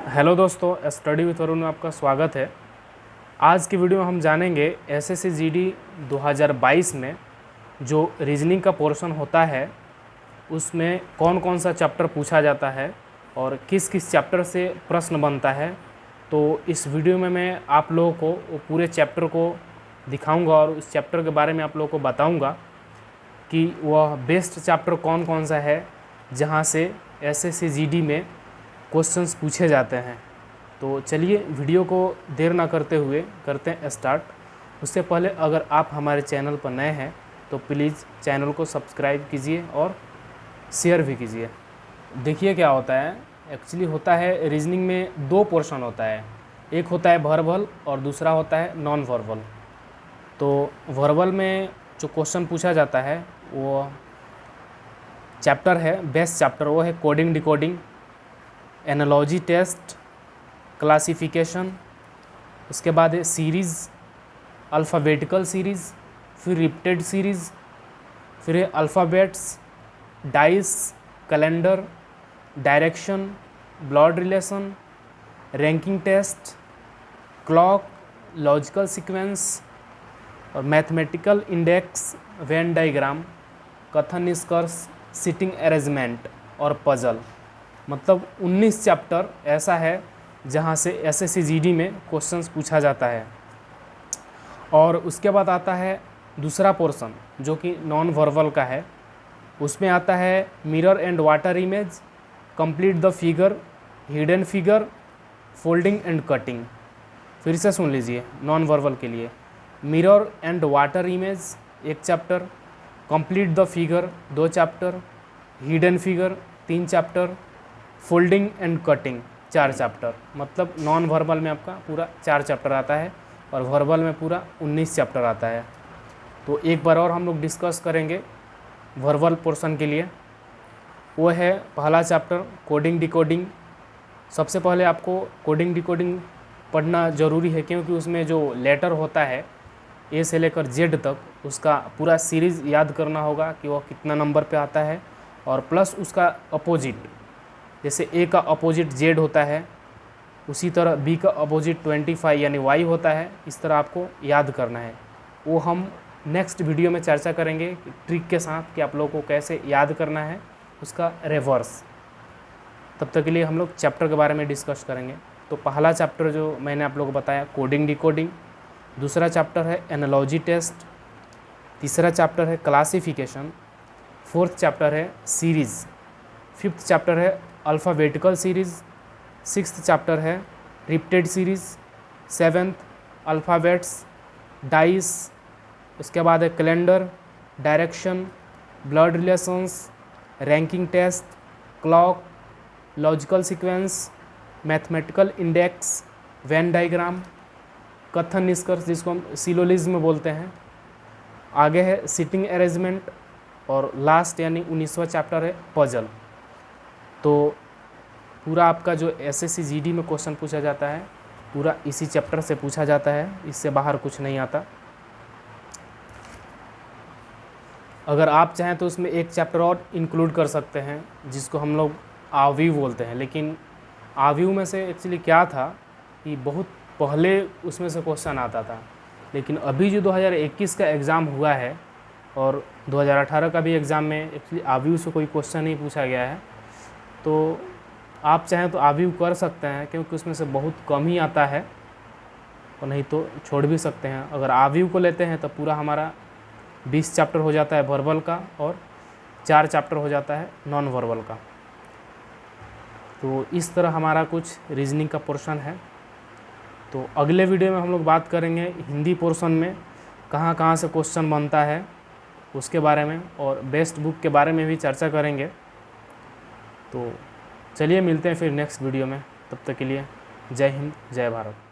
Hello दोस्तों, study with Varun में आपका स्वागत है। आज की वीडियो में हम जानेंगे एसएससी जीडी 2022 में जो रीजनिंग का पोर्शन होता है उसमें कौन कौन सा चैप्टर पूछा जाता है और किस किस चैप्टर से प्रश्न बनता है। तो इस वीडियो में मैं आप लोगों को वो पूरे चैप्टर को दिखाऊंगा और उस चैप्टर के बारे में आप लोगों को बताऊंगा कि वह बेस्ट चैप्टर कौन कौन सा है जहाँ से एसएससी जीडी में क्वेश्चंस पूछे जाते हैं। तो चलिए वीडियो को देर ना करते हुए करते हैं स्टार्ट। उससे पहले अगर आप हमारे चैनल पर नए हैं तो प्लीज़ चैनल को सब्सक्राइब कीजिए और शेयर भी कीजिए। देखिए क्या होता है, एक्चुअली होता है रीजनिंग में दो पोर्शन होता है, एक होता है वर्बल और दूसरा होता है नॉन वर्बल। तो वर्बल में जो क्वेश्चन पूछा जाता है वो चैप्टर है, बेस्ट चैप्टर वो है coding decoding, analogy test, classification, उसके बाद है सीरीज़, अल्फ़ाबेटिकल सीरीज़, फिर रिपीटेड सीरीज़, फिर है alphabets, dice, calendar, direction, blood relation, ranking test, clock, logical sequence और मैथमेटिकल इंडेक्स, वेन डायग्राम, कथन निष्कर्ष, सिटिंग अरेंजमेंट और पजल। मतलब 19 चैप्टर ऐसा है जहाँ से एसएससी जीडी में क्वेश्चंस पूछा जाता है। और उसके बाद आता है दूसरा पोर्शन जो कि नॉन वर्बल का है। उसमें आता है mirror and water image, complete the figure, hidden figure, folding and cutting. फिर से सुन लीजिए, नॉन वर्बल के लिए mirror and water image 1 chapter, complete the figure 2 chapter, hidden figure 3 chapter, folding and cutting 4 chapter. मतलब नॉन वर्बल में आपका पूरा 4 chapter आता है और वर्बल में पूरा 19 चैप्टर आता है। तो एक बार और हम लोग डिस्कस करेंगे वर्बल पोर्शन के लिए। वो है पहला चैप्टर कोडिंग डिकोडिंग। सबसे पहले आपको कोडिंग डिकोडिंग पढ़ना ज़रूरी है क्योंकि उसमें जो लेटर होता है ए से लेकर जेड तक उसका पूरा सीरीज़ याद करना होगा कि वह कितना नंबर पे आता है, और प्लस उसका अपोजिट, जैसे ए का अपोजिट जेड होता है उसी तरह बी का अपोजिट 25 यानी वाई होता है। इस तरह आपको याद करना है। वो हम नेक्स्ट वीडियो में चर्चा करेंगे ट्रिक के साथ कि आप लोगों को कैसे याद करना है उसका रिवर्स। तब तक के लिए हम लोग चैप्टर के बारे में डिस्कस करेंगे। तो पहला चैप्टर जो मैंने आप लोगों को बताया कोडिंग डिकोडिंग, दूसरा चैप्टर है एनालॉजी टेस्ट, तीसरा चैप्टर है क्लासिफिकेशन, फोर्थ चैप्टर है सीरीज़, फिफ्थ चैप्टर है अल्फ़ाबेटिकल सीरीज़, सिक्स्थ चैप्टर है repeated series, seventh alphabets, dice, उसके बाद है calendar, direction, blood relations, ranking test, clock, logical sequence, mathematical index, Venn diagram, कथन निष्कर्ष जिसको हम सिलोजिज्म बोलते हैं, आगे है सिटिंग अरेंजमेंट और लास्ट यानी 19वां चैप्टर है पजल। तो पूरा आपका जो एसएससी जीडी में क्वेश्चन पूछा जाता है पूरा इसी चैप्टर से पूछा जाता है, इससे बाहर कुछ नहीं आता। अगर आप चाहें तो उसमें एक चैप्टर और इंक्लूड कर सकते हैं जिसको हम लोग आव्यू बोलते हैं, लेकिन आव्यू में से एक्चुअली क्या था कि बहुत पहले उसमें से क्वेश्चन आता था, लेकिन अभी जो 2021 का एग्ज़ाम हुआ है और 2018 का भी एग्ज़ाम में एक्चुअली आव्यू से कोई क्वेश्चन नहीं पूछा गया है। तो आप चाहें तो आव्यू कर सकते हैं क्योंकि उसमें से बहुत कम ही आता है, और नहीं तो छोड़ भी सकते हैं। अगर आव्यू को लेते हैं तो पूरा हमारा 20 चैप्टर हो जाता है वर्बल का और 4 चैप्टर हो जाता है नॉन वर्बल का। तो इस तरह हमारा कुछ रीजनिंग का पोर्शन है। तो अगले वीडियो में हम लोग बात करेंगे हिंदी पोर्शन में कहाँ कहाँ से क्वेश्चन बनता है उसके बारे में, और बेस्ट बुक के बारे में भी चर्चा करेंगे। तो चलिए मिलते हैं फिर नेक्स्ट वीडियो में। तब तक के लिए जय हिंद, जय भारत।